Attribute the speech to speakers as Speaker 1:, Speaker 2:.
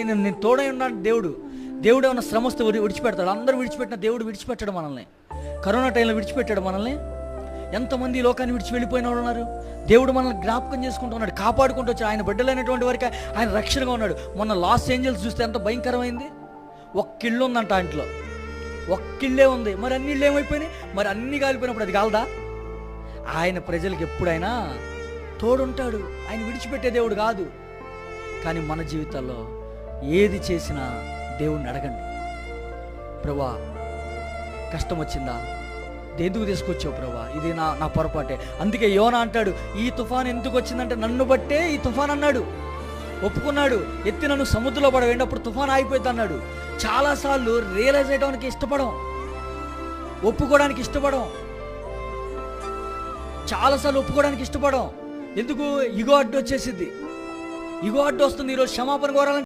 Speaker 1: నేను తోడై ఉన్నాను. దేవుడు ఏమన్నా శ్రమ వస్తే విడిచిపెడతాడు. అందరూ విడిచిపెట్టిన దేవుడు విడిచిపెట్టాడు మనల్ని. కరోనా టైంలో విడిచిపెట్టాడు మనల్ని. ఎంతమంది లోకాన్ని విడిచి వెళ్ళిపోయిన వాళ్ళు ఉన్నారు. దేవుడు మనల్ని జ్ఞాపకం చేసుకుంటున్నాడు, కాపాడుకుంటూ వచ్చి ఆయన బిడ్డలైనటువంటి వారికి ఆయన రక్షణగా ఉన్నాడు. మొన్న లాస్ ఏంజల్స్ చూస్తే ఎంత భయంకరమైంది. ఒక్కిళ్ళు ఉందంట, ఇంట్లో ఒక్కిళ్ళే ఉంది. మరి అన్ని ఇళ్ళు ఏమైపోయినాయి? మరి అన్ని కాలిపోయినప్పుడు అది కాలదా? ఆయన ప్రజలకు ఎప్పుడైనా తోడుంటాడు. ఆయన విడిచిపెట్టే దేవుడు కాదు. కానీ మన జీవితాల్లో ఏది చేసినా దేవుణ్ణి అడగండి, ప్రభా కష్టం వచ్చిందా, ఎందుకు తీసుకొచ్చావు ప్రభా, ఇది నా పొరపాటే. అందుకే యోనా అంటాడు, ఈ తుఫాన్ ఎందుకు వచ్చిందంటే నన్ను బట్టే ఈ తుఫాన్ అన్నాడు. ఒప్పుకున్నాడు, ఎత్తి నన్ను సముద్రంలో పడవేయండి, అప్పుడు తుఫాన్ ఆగిపోయింది అన్నాడు. చాలాసార్లు రియలైజ్ అయ్యడానికి ఇష్టపడం, ఒప్పుకోవడానికి ఇష్టపడం, చాలాసార్లు ఒప్పుకోవడానికి ఇష్టపడం. ఎందుకు? ఇగో అడ్డు వచ్చేసింది. ఇగో అడ్డు వస్తుంది. ఈరోజు క్షమాపణ కోరాలని